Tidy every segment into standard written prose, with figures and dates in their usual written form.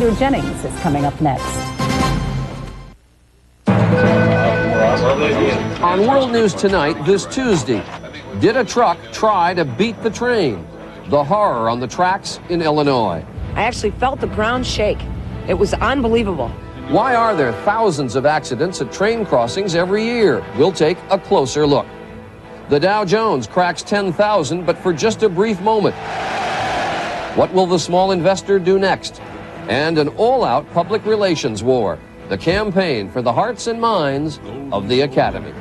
Peter Jennings is coming up next. On World News Tonight this Tuesday, did a truck try to beat the train? The horror on the tracks in Illinois. I actually felt the ground shake. It was unbelievable. Why are there thousands of accidents at train crossings every year? We'll take a closer look. The Dow Jones cracks 10,000, but for just a brief moment. What will the small investor do next? And an all-out public relations war. The campaign for the hearts and minds of the Academy.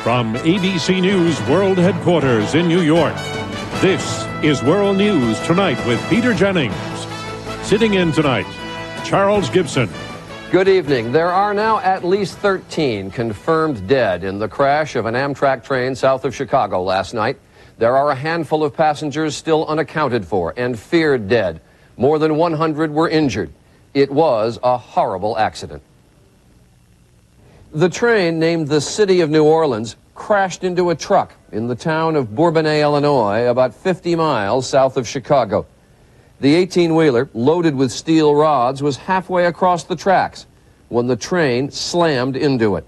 From ABC News World Headquarters in New York, this is World News Tonight with Peter Jennings. Sitting in tonight, Charles Gibson. Good evening. There are now at least 13 confirmed dead in the crash of an Amtrak train south of Chicago last night. There are a handful of passengers still unaccounted for and feared dead. More than 100 were injured. It was a horrible accident. The train, named the City of New Orleans, crashed into a truck in the town of Bourbonnais, Illinois, about 50 miles south of Chicago. The 18-wheeler, loaded with steel rods, was halfway across the tracks when the train slammed into it.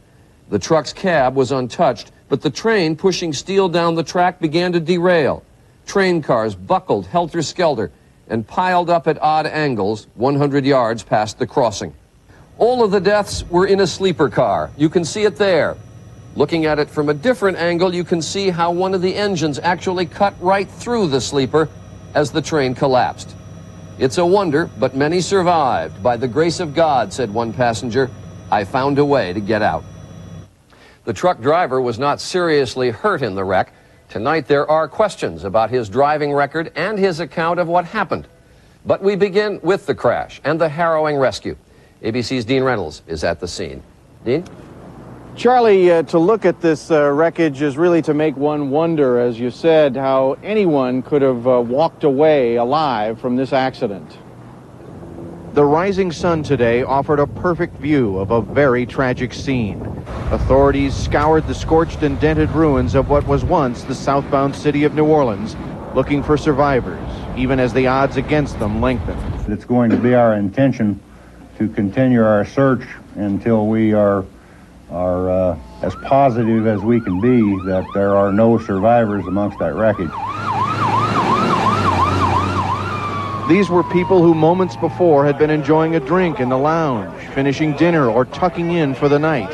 The truck's cab was untouched, but the train pushing steel down the track began to derail. Train cars buckled helter-skelter and piled up at odd angles 100 yards past the crossing. All of the deaths were in a sleeper car. You can see it there. Looking at it from a different angle, you can see how one of the engines actually cut right through the sleeper as the train collapsed. It's a wonder, but many survived. By the grace of God, said one passenger, I found a way to get out. The truck driver was not seriously hurt in the wreck. Tonight there are questions about his driving record and his account of what happened. But we begin with the crash and the harrowing rescue. ABC's Dean Reynolds is at the scene. Dean? Charlie, to look at this wreckage is really to make one wonder, as you said, how anyone could have walked away alive from this accident. The rising sun today offered a perfect view of a very tragic scene. Authorities scoured the scorched and dented ruins of what was once the southbound city of New Orleans, looking for survivors, even as the odds against them lengthened. It's going to be our intention to continue our search until we are as positive as we can be that there are no survivors amongst that wreckage. These were people who moments before had been enjoying a drink in the lounge, finishing dinner, or tucking in for the night.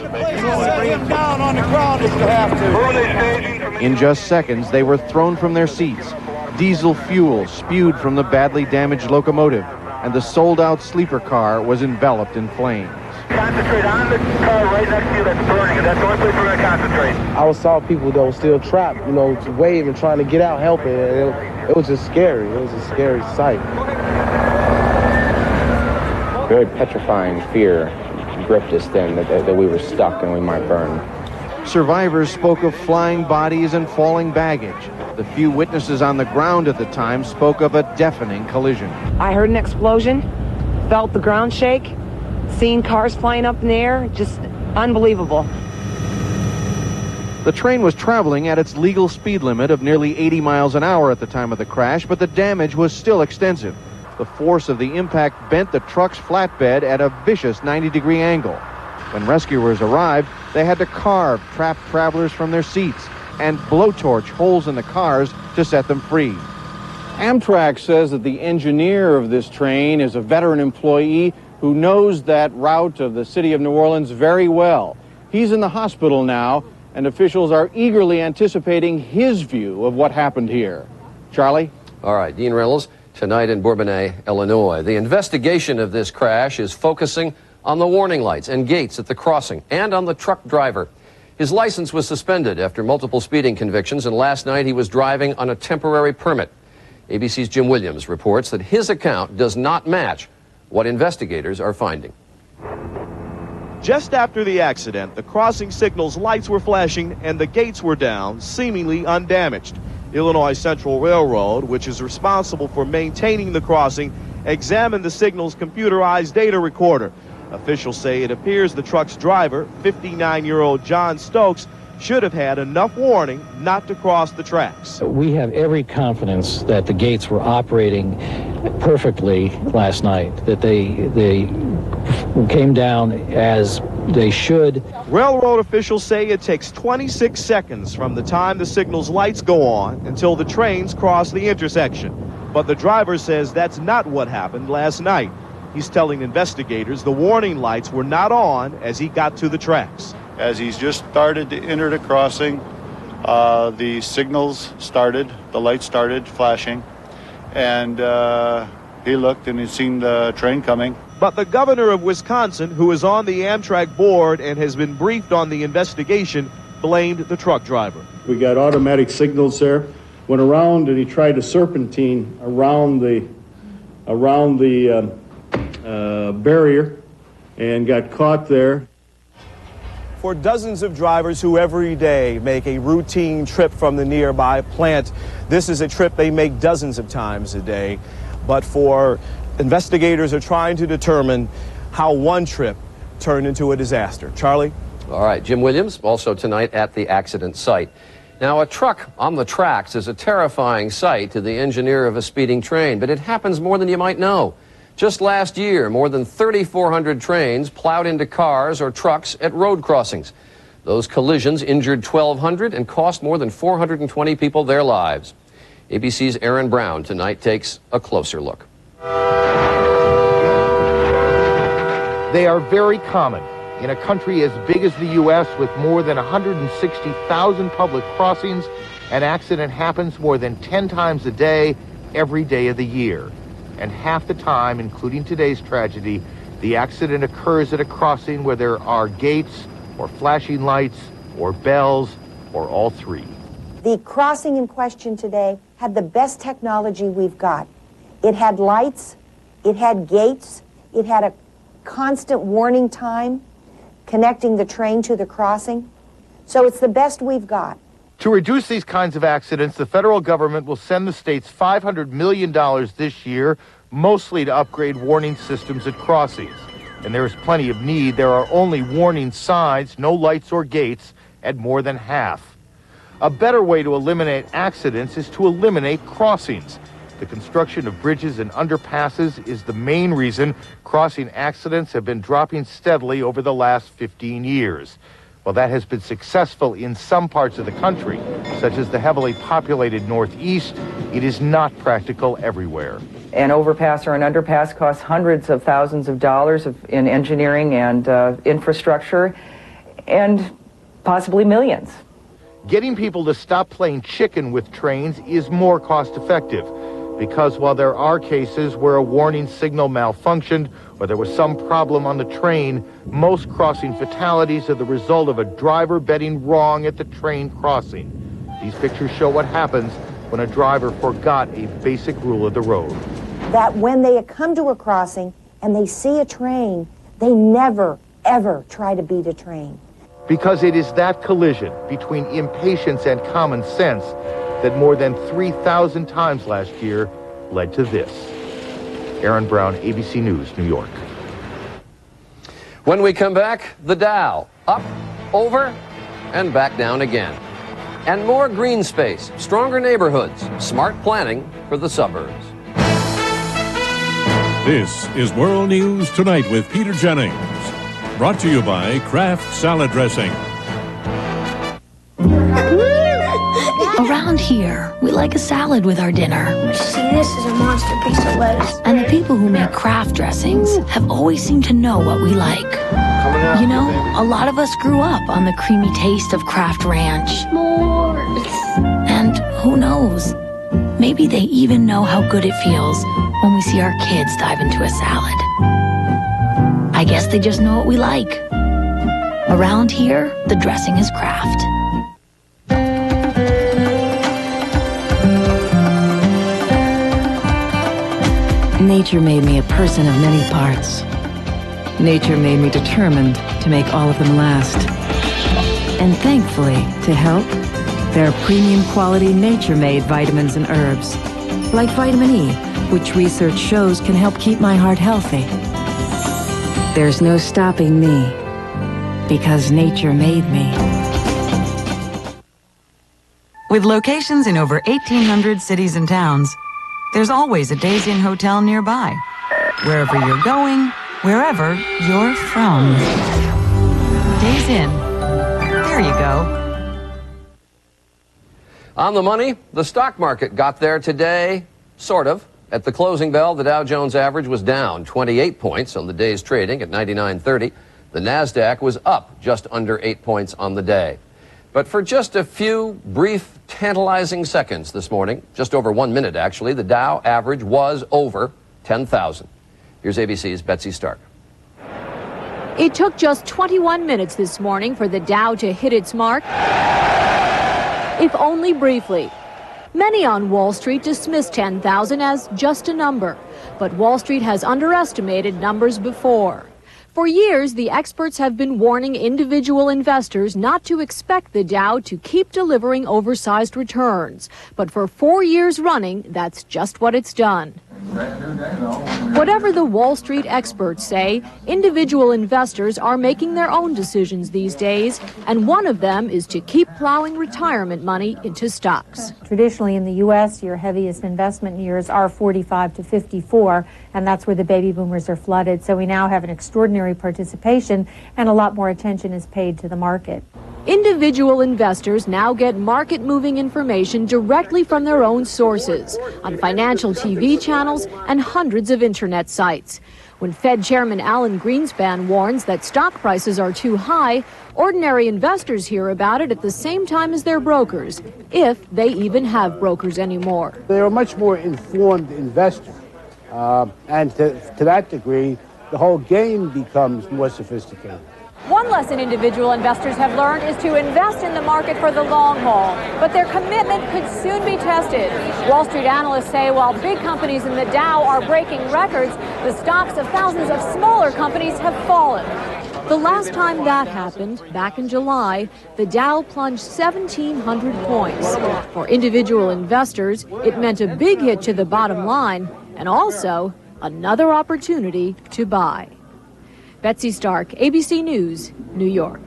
In just seconds, they were thrown from their seats. Diesel fuel spewed from the badly damaged locomotive, and the sold-out sleeper car was enveloped in flames. Concentrate on the car right next to you that's burning, and that's the only place we're going to concentrate. I saw people that were still trapped, waving, trying to get out, helping. It was just scary. It was a scary sight. Very petrifying fear gripped us then that we were stuck and we might burn. Survivors spoke of flying bodies and falling baggage. The few witnesses on the ground at the time spoke of a deafening collision. I heard an explosion, felt the ground shake, seen cars flying up in the air, just unbelievable. The train was traveling at its legal speed limit of nearly 80 miles an hour at the time of the crash, but the damage was still extensive. The force of the impact bent the truck's flatbed at a vicious 90-degree angle. When rescuers arrived, they had to carve trapped travelers from their seats and blowtorch holes in the cars to set them free. Amtrak says that the engineer of this train is a veteran employee who knows that route of the city of New Orleans very well. He's in the hospital now, and officials are eagerly anticipating his view of what happened here. Charlie? All right, Dean Reynolds, tonight in Bourbonnais, Illinois. The investigation of this crash is focusing on the warning lights and gates at the crossing and on the truck driver. His license was suspended after multiple speeding convictions, and last night he was driving on a temporary permit. ABC's Jim Williams reports that his account does not match what investigators are finding. Just after the accident, the crossing signal's lights were flashing and the gates were down, seemingly undamaged. Illinois Central Railroad, which is responsible for maintaining the crossing, examined the signal's computerized data recorder. Officials say it appears the truck's driver, 59-year-old John Stokes, should have had enough warning not to cross the tracks. We have every confidence that the gates were operating perfectly last night, that they came down as they should. Railroad officials say it takes 26 seconds from the time the signal's lights go on until the trains cross the intersection. But the driver says that's not what happened last night. He's telling investigators the warning lights were not on as he got to the tracks. As he's just started to enter the crossing, the signals started, the lights started flashing, and he looked and he'd seen the train coming. But the governor of Wisconsin, who is on the Amtrak board and has been briefed on the investigation, blamed the truck driver. We got automatic signals there. Went around and he tried to serpentine around the barrier and got caught there. For dozens of drivers who every day make a routine trip from the nearby plant, this is a trip they make dozens of times a day. But for investigators are trying to determine how one trip turned into a disaster. Charlie? All right, Jim Williams, also tonight at the accident site. Now, a truck on the tracks is a terrifying sight to the engineer of a speeding train, but it happens more than you might know. Just last year, more than 3,400 trains plowed into cars or trucks at road crossings. Those collisions injured 1,200 and cost more than 420 people their lives. ABC's Aaron Brown tonight takes a closer look. They are very common in a country as big as the U.S. with more than 160,000 public crossings. An accident happens more than 10 times a day, every day of the year. And half the time, including today's tragedy, the accident occurs at a crossing where there are gates or flashing lights or bells or all three. The crossing in question today had the best technology we've got. It had lights, it had gates, it had a constant warning time connecting the train to the crossing. So it's the best we've got. To reduce these kinds of accidents, the federal government will send the states $500 million this year, mostly to upgrade warning systems at crossings. And there is plenty of need. There are only warning signs, no lights or gates, at more than half. A better way to eliminate accidents is to eliminate crossings. The construction of bridges and underpasses is the main reason crossing accidents have been dropping steadily over the last 15 years. While that has been successful in some parts of the country, such as the heavily populated Northeast, it is not practical everywhere. An overpass or an underpass costs hundreds of thousands of dollars in engineering and infrastructure, and possibly millions. Getting people to stop playing chicken with trains is more cost-effective, because while there are cases where a warning signal malfunctioned or there was some problem on the train, most crossing fatalities are the result of a driver betting wrong at the train crossing. These pictures show what happens when a driver forgot a basic rule of the road. That when they come to a crossing and they see a train, they never, ever try to beat a train. Because it is that collision between impatience and common sense that more than 3,000 times last year led to this. Aaron Brown, ABC News, New York. When we come back, the Dow, up, over, and back down again. And more green space, stronger neighborhoods, smart planning for the suburbs. This is World News Tonight with Peter Jennings. Brought to you by Kraft Salad Dressing. Around here, we like a salad with our dinner. See, this is a monster piece of lettuce. And the people who make Kraft dressings have always seemed to know what we like. You know, a lot of us grew up on the creamy taste of Kraft Ranch. S'mores. And who knows, maybe they even know how good it feels when we see our kids dive into a salad. I guess they just know what we like. Around here, the dressing is Kraft. Nature made me a person of many parts. Nature made me determined to make all of them last. And thankfully, to help, there are premium quality nature-made vitamins and herbs, like vitamin E, which research shows can help keep my heart healthy. There's no stopping me, because nature made me. With locations in over 1,800 cities and towns, there's always a Days Inn hotel nearby. Wherever you're going, wherever you're from. Days Inn. There you go. On the money, the stock market got there today, sort of. At the closing bell, the Dow Jones average was down 28 points on the day's trading at 99.30. The NASDAQ was up just under 8 points on the day. But for just a few brief, tantalizing seconds this morning, just over 1 minute actually, the Dow average was over 10,000. Here's ABC's Betsy Stark. It took just 21 minutes this morning for the Dow to hit its mark, if only briefly. Many on Wall Street dismissed 10,000 as just a number, but Wall Street has underestimated numbers before. For years, the experts have been warning individual investors not to expect the Dow to keep delivering oversized returns. But for 4 years running, that's just what it's done. Whatever the Wall Street experts say, individual investors are making their own decisions these days, and one of them is to keep plowing retirement money into stocks. Traditionally in the U.S., your heaviest investment years are 45 to 54, and that's where the baby boomers are flooded. So we now have an extraordinary participation, and a lot more attention is paid to the market. Individual investors now get market-moving information directly from their own sources on financial TV channels and hundreds of internet sites. When Fed Chairman Alan Greenspan warns that stock prices are too high, ordinary investors hear about it at the same time as their brokers, if they even have brokers anymore. They're a much more informed investor, and to that degree, the whole game becomes more sophisticated. One lesson individual investors have learned is to invest in the market for the long haul, but their commitment could soon be tested. Wall Street analysts say while big companies in the Dow are breaking records, the stocks of thousands of smaller companies have fallen. The last time that happened, back in July, the Dow plunged 1,700 points. For individual investors, it meant a big hit to the bottom line and also another opportunity to buy. Betsy Stark, ABC News, New York.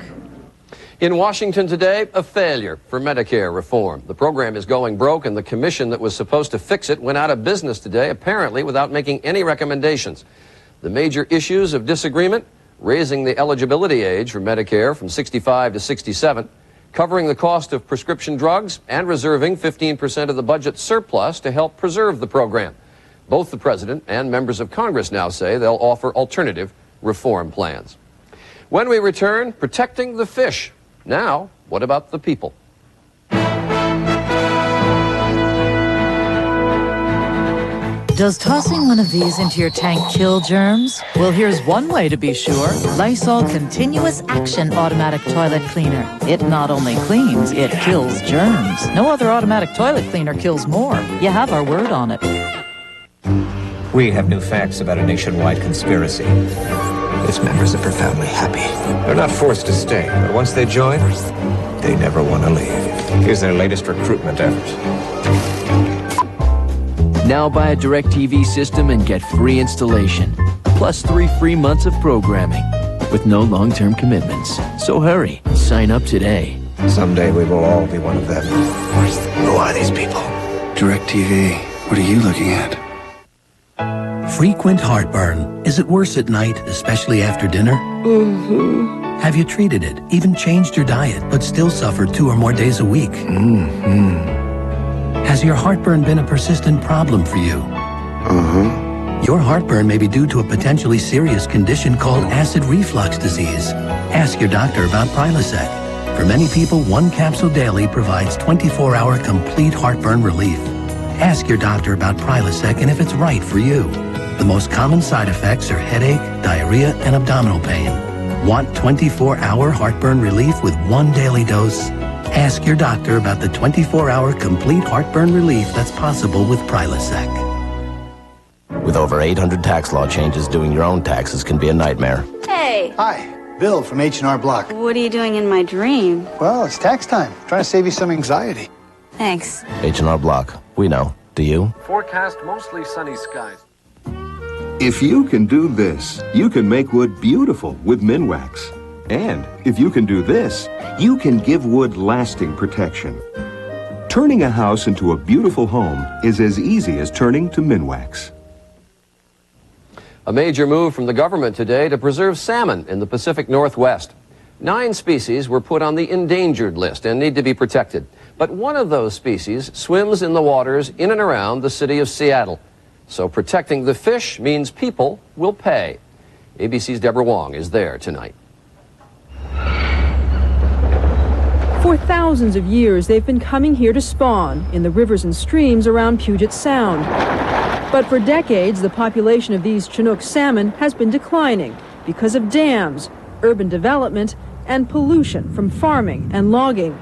In Washington today, a failure for Medicare reform. The program is going broke, and the commission that was supposed to fix it went out of business today, apparently without making any recommendations. The major issues of disagreement: raising the eligibility age for Medicare from 65 to 67, covering the cost of prescription drugs, and reserving 15% of the budget surplus to help preserve the program. Both the president and members of Congress now say they'll offer alternative reform plans. When we return, protecting the fish. Now, what about the people? Does tossing one of these into your tank kill germs? Well, here's one way to be sure. Lysol Continuous Action Automatic Toilet Cleaner. It not only cleans, it kills germs. No other automatic toilet cleaner kills more. You have our word on it. We have new facts about a nationwide conspiracy. Its members are profoundly happy. They're not forced to stay, but once they join, they never want to leave. Here's their latest recruitment effort. Now buy a DirecTV system and get free installation, plus 3 free months of programming, with no long-term commitments. So hurry, sign up today. Someday we will all be one of them. Who are these people? DirecTV, what are you looking at? Frequent heartburn. Is it worse at night, especially after dinner? Mm-hmm. Have you treated it, even changed your diet, but still suffered 2 or more days a week? Mm-hmm. Has your heartburn been a persistent problem for you? Uh-huh. Your heartburn may be due to a potentially serious condition called acid reflux disease. Ask your doctor about Prilosec. For many people, 1 capsule daily provides 24-hour complete heartburn relief. Ask your doctor about Prilosec and if it's right for you. The most common side effects are headache, diarrhea, and abdominal pain. Want 24-hour heartburn relief with 1 daily dose? Ask your doctor about the 24-hour complete heartburn relief that's possible with Prilosec. With over 800 tax law changes, doing your own taxes can be a nightmare. Hey. Hi, Bill from H&R Block. What are you doing in my dream? Well, it's tax time. Trying to save you some anxiety. Thanks. H&R Block. We know. Do you? Forecast mostly sunny skies. If you can do this, you can make wood beautiful with Minwax. And if you can do this, you can give wood lasting protection. Turning a house into a beautiful home is as easy as turning to Minwax. A major move from the government today to preserve salmon in the Pacific Northwest. 9 species were put on the endangered list and need to be protected. But one of those species swims in the waters in and around the city of Seattle. So protecting the fish means people will pay. ABC's Deborah Wong is there tonight. For thousands of years, they've been coming here to spawn in the rivers and streams around Puget Sound. But for decades, the population of these Chinook salmon has been declining because of dams, urban development, and pollution from farming and logging.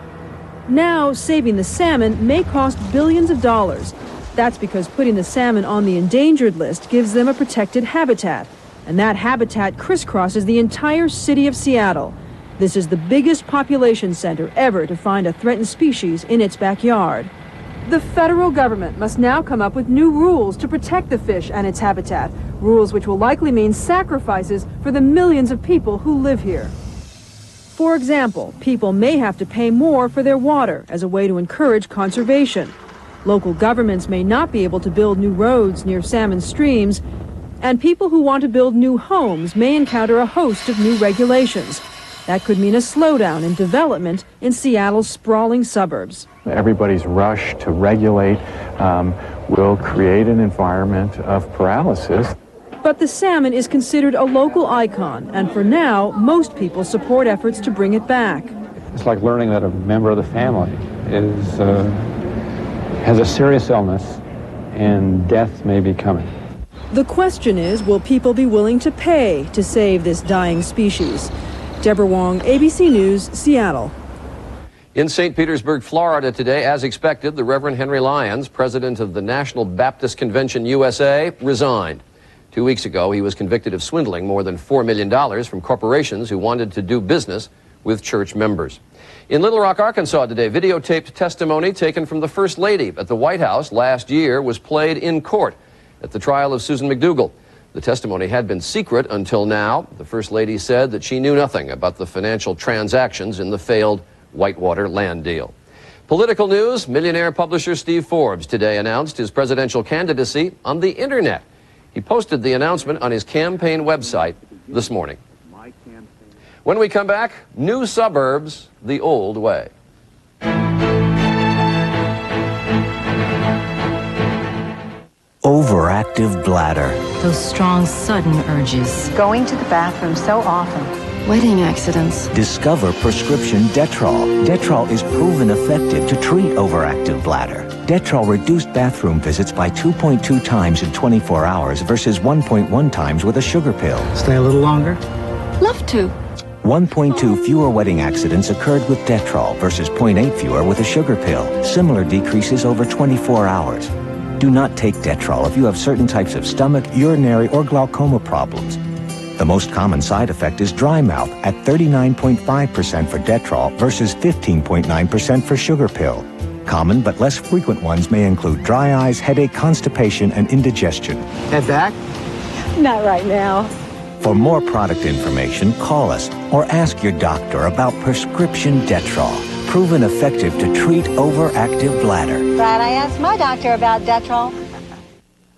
Now, saving the salmon may cost billions of dollars. That's because putting the salmon on the endangered list gives them a protected habitat, and that habitat crisscrosses the entire city of Seattle. This is the biggest population center ever to find a threatened species in its backyard. The federal government must now come up with new rules to protect the fish and its habitat, rules which will likely mean sacrifices for the millions of people who live here. For example, people may have to pay more for their water as a way to encourage conservation. Local governments may not be able to build new roads near salmon streams, and people who want to build new homes may encounter a host of new regulations. That could mean a slowdown in development in Seattle's sprawling suburbs. Everybody's rush to regulate will create an environment of paralysis. But the salmon is considered a local icon, and for now, most people support efforts to bring it back. It's like learning that a member of the family has a serious illness and death may be coming. The question is, will people be willing to pay to save this dying species? Deborah Wong, ABC News, Seattle. In St. Petersburg, Florida today, as expected, the Reverend Henry Lyons, president of the National Baptist Convention USA, resigned. 2 weeks ago, he was convicted of swindling more than $4 million from corporations who wanted to do business with church members. In Little Rock, Arkansas today, videotaped testimony taken from the First Lady at the White House last year was played in court at the trial of Susan McDougal. The testimony had been secret until now. The First Lady said that she knew nothing about the financial transactions in the failed Whitewater land deal. Political news, millionaire publisher Steve Forbes today announced his presidential candidacy on the internet. He posted the announcement on his campaign website this morning. When we come back, new suburbs the old way. Overactive bladder. Those strong, sudden urges. Going to the bathroom so often. Wedding accidents. Discover prescription Detrol. Detrol is proven effective to treat overactive bladder. Detrol reduced bathroom visits by 2.2 times in 24 hours versus 1.1 times with a sugar pill. Stay a little longer? Love to. 1.2 fewer wedding accidents occurred with Detrol versus 0.8 fewer with a sugar pill. Similar decreases over 24 hours. Do not take Detrol if you have certain types of stomach, urinary, or glaucoma problems. The most common side effect is dry mouth at 39.5% for Detrol versus 15.9% for sugar pill. Common but less frequent ones may include dry eyes, headache, constipation, and indigestion. Head back? Not right now. For more product information, call us or ask your doctor about prescription Detrol, proven effective to treat overactive bladder. Glad I asked my doctor about Detrol.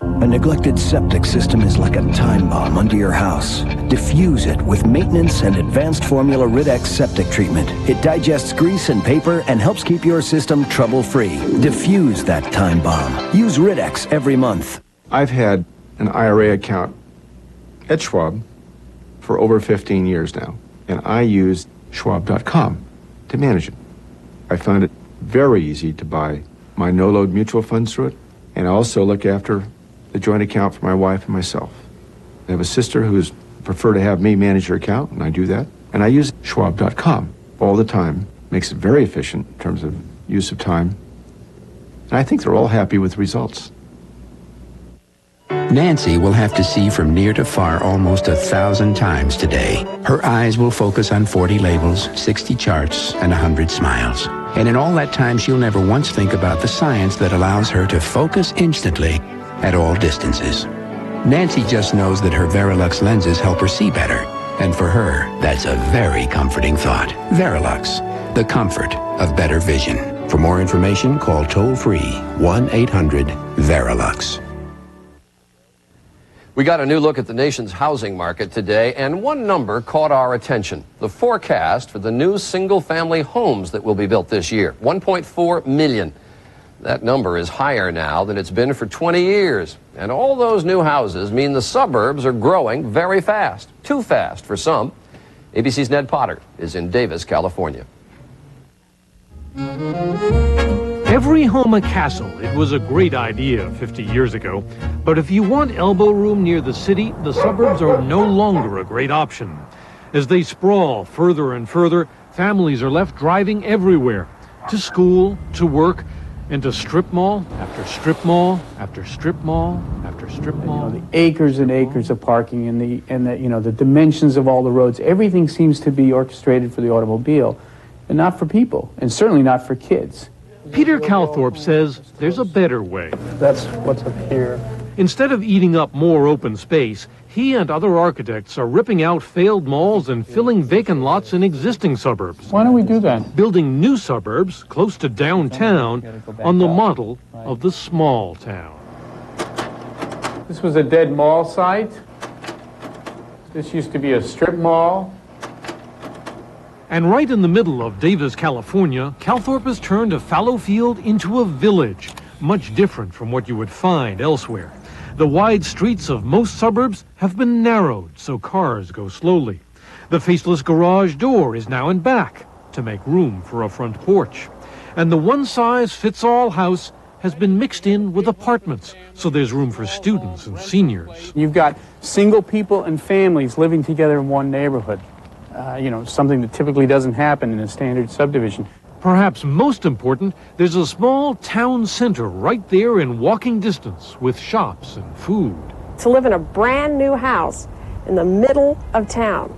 A neglected septic system is like a time bomb under your house. Diffuse it with maintenance and advanced formula Rid-X septic treatment. It digests grease and paper and helps keep your system trouble-free. Diffuse that time bomb. Use Rid-X every month. I've had an IRA account at Schwab for over 15 years now, and I use Schwab.com to manage it. I found it very easy to buy my no-load mutual funds through it, and I also look after the joint account for my wife and myself. I have a sister who's prefer to have me manage her account, and I do that. And I use Schwab.com all the time. Makes it very efficient in terms of use of time. And I think they're all happy with the results. Nancy will have to see from near to far almost 1,000 times today. Her eyes will focus on 40 labels, 60 charts, and 100 smiles. And in all that time, she'll never once think about the science that allows her to focus instantly at all distances. Nancy just knows that her Verilux lenses help her see better. And for her, that's a very comforting thought. Verilux, the comfort of better vision. For more information, call toll-free 1-800-VERILUX. We got a new look at the nation's housing market today, and one number caught our attention. The forecast for the new single-family homes that will be built this year, 1.4 million. That number is higher now than it's been for 20 years. And all those new houses mean the suburbs are growing very fast. Too fast for some. ABC's Ned Potter is in Davis, California. Every home a castle. It was a great idea 50 years ago. But if you want elbow room near the city, the suburbs are no longer a great option. As they sprawl further and further, families are left driving everywhere. To school, to work, and to strip mall after strip mall after strip mall after strip mall. The acres and acres of parking and the dimensions of all the roads, everything seems to be orchestrated for the automobile, and not for people, and certainly not for kids. Peter Calthorpe says there's a better way. That's what's up here. Instead of eating up more open space, he and other architects are ripping out failed malls and filling vacant lots in existing suburbs. Why don't we do that? Building new suburbs close to downtown on the model of the small town. This was a dead mall site. This used to be a strip mall. And right in the middle of Davis, California, Calthorpe has turned a fallow field into a village, much different from what you would find elsewhere. The wide streets of most suburbs have been narrowed so cars go slowly. The faceless garage door is now in back to make room for a front porch. And the one-size-fits-all house has been mixed in with apartments, so there's room for students and seniors. You've got single people and families living together in one neighborhood. Something that typically doesn't happen in a standard subdivision. Perhaps most important, there's a small town center right there in walking distance with shops and food. To live in a brand new house in the middle of town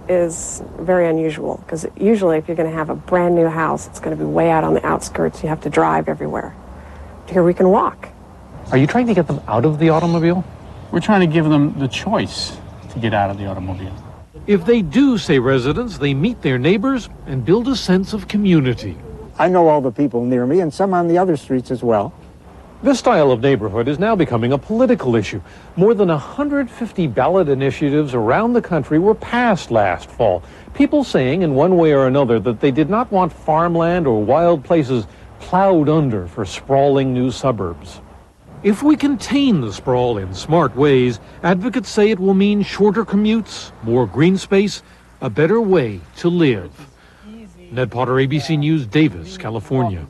is very unusual, because usually if you're going to have a brand new house, it's going to be way out on the outskirts. You have to drive everywhere. Here we can walk. Are you trying to get them out of the automobile? We're trying to give them the choice to get out of the automobile. If they do, say residents, they meet their neighbors and build a sense of community. I know all the people near me and some on the other streets as well. This style of neighborhood is now becoming a political issue. More than 150 ballot initiatives around the country were passed last fall. People saying in one way or another that they did not want farmland or wild places plowed under for sprawling new suburbs. If we contain the sprawl in smart ways, advocates say it will mean shorter commutes, more green space, a better way to live. Ned Potter, ABC News, Davis, California.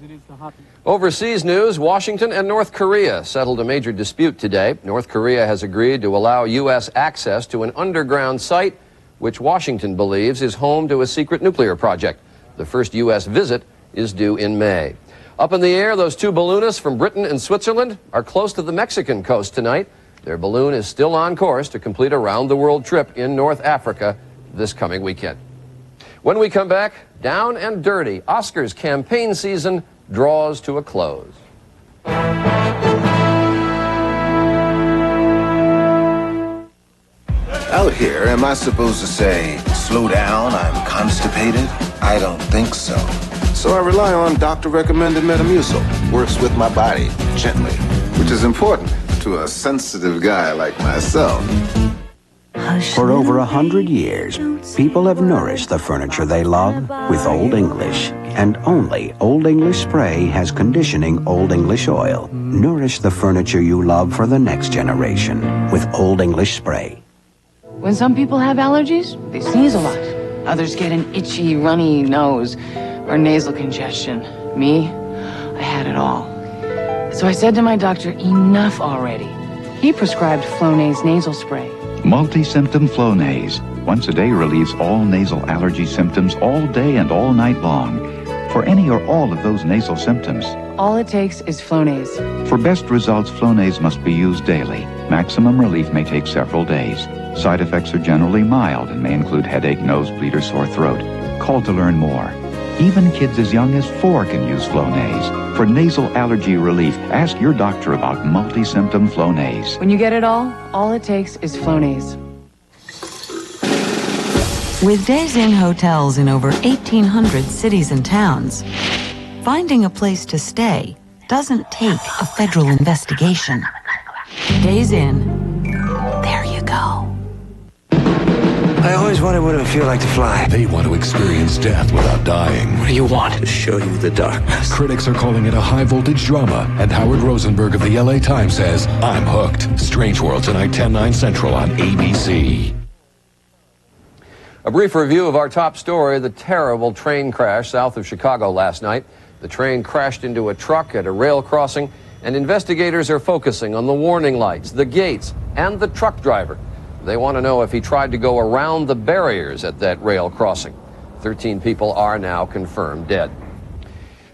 Overseas news, Washington and North Korea settled a major dispute today. North Korea has agreed to allow U.S. access to an underground site which Washington believes is home to a secret nuclear project. The first U.S. visit is due in May. Up in the air, those two balloonists from Britain and Switzerland are close to the Mexican coast tonight. Their balloon is still on course to complete a round-the-world trip in North Africa this coming weekend. When we come back, down and dirty, Oscars campaign season draws to a close. Out here, am I supposed to say, slow down, I'm constipated? I don't think so. So I rely on doctor-recommended Metamucil. Works with my body, gently, which is important to a sensitive guy like myself. For over 100 years, people have nourished the furniture they love with Old English. And only Old English Spray has conditioning Old English oil. Nourish the furniture you love for the next generation with Old English Spray. When some people have allergies, they sneeze a lot. Others get an itchy, runny nose or nasal congestion. Me, I had it all. So I said to my doctor, enough already. He prescribed Flonase nasal spray. Multi-symptom Flonase. Once a day relieves all nasal allergy symptoms all day and all night long. For any or all of those nasal symptoms. All it takes is Flonase. For best results, Flonase must be used daily. Maximum relief may take several days. Side effects are generally mild and may include headache, nosebleed, or sore throat. Call to learn more. Even kids as young as 4 can use Flonase. For nasal allergy relief, ask your doctor about multi-symptom Flonase. When you get it all it takes is Flonase. With Days Inn hotels in over 1,800 cities and towns, Finding a place to stay doesn't take a federal investigation. Days in, there you go. I always wondered what it would feel like to fly. They want to experience death without dying. What do you want? To show you the darkness. Critics are calling it a high-voltage drama, and Howard Rosenberg of the LA Times says, I'm hooked. Strange World tonight, 10/9 Central on ABC. A brief review of our top story, the terrible train crash south of Chicago last night. The train crashed into a truck at a rail crossing, and investigators are focusing on the warning lights, the gates, and the truck driver. They want to know if he tried to go around the barriers at that rail crossing. 13 people are now confirmed dead.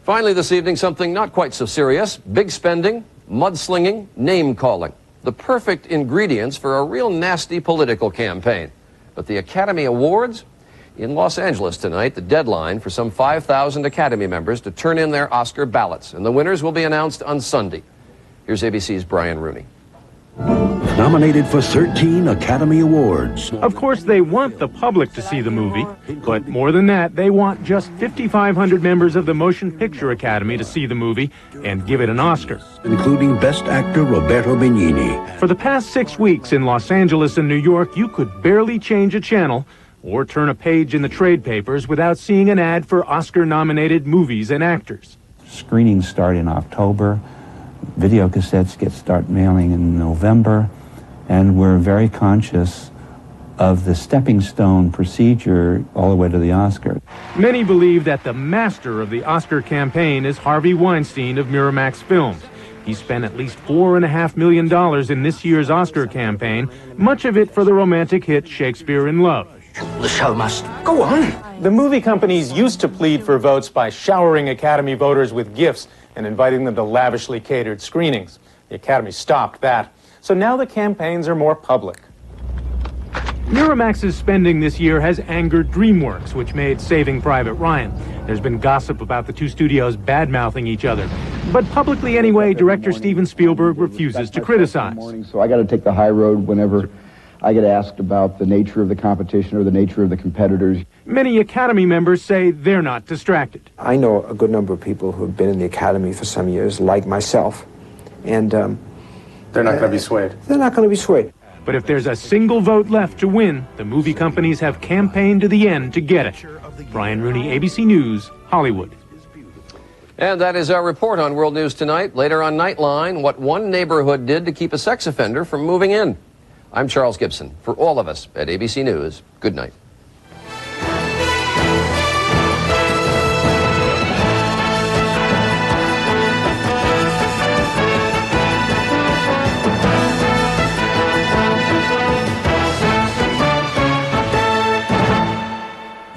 Finally this evening, something not quite so serious. Big spending, mudslinging, name-calling. The perfect ingredients for a real nasty political campaign. But the Academy Awards? In Los Angeles tonight, the deadline for some 5,000 Academy members to turn in their Oscar ballots. And the winners will be announced on Sunday. Here's ABC's Brian Rooney. Nominated for 13 Academy Awards. Of course, they want the public to see the movie, but more than that, they want just 5,500 members of the Motion Picture Academy to see the movie and give it an Oscar. Including Best Actor Roberto Benigni. For the past 6 weeks in Los Angeles and New York, you could barely change a channel or turn a page in the trade papers without seeing an ad for Oscar-nominated movies and actors. Screenings start in October. Video cassettes start mailing in November, and we're very conscious of the stepping stone procedure all the way to the Oscar. Many believe that the master of the Oscar campaign is Harvey Weinstein of Miramax Films. He spent at least $4.5 million in this year's Oscar campaign, much of it for the romantic hit Shakespeare in Love. The show must go on. The movie companies used to plead for votes by showering Academy voters with gifts and inviting them to lavishly catered screenings. The Academy stopped that. So now the campaigns are more public. Miramax's spending this year has angered DreamWorks, which made Saving Private Ryan. There's been gossip about the two studios bad-mouthing each other. But publicly anyway, director Steven Spielberg refuses to criticize. So I got to take the high road whenever I get asked about the nature of the competition or the nature of the competitors. Many Academy members say they're not distracted. I know a good number of people who have been in the Academy for some years, like myself, and they're not going to be swayed. They're not going to be swayed. But if there's a single vote left to win, the movie companies have campaigned to the end to get it. Brian Rooney, ABC News, Hollywood. And that is our report on World News Tonight. Later on Nightline, what one neighborhood did to keep a sex offender from moving in. I'm Charles Gibson. For all of us at ABC News, good night.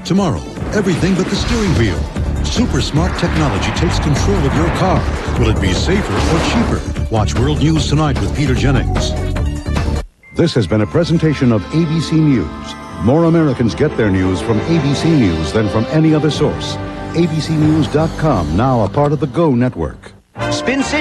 Tomorrow, everything but the steering wheel. Super smart technology takes control of your car. Will it be safer or cheaper? Watch World News Tonight with Peter Jennings. This has been a presentation of ABC News. More Americans get their news from ABC News than from any other source. ABCnews.com, now a part of the Go Network. Spin City.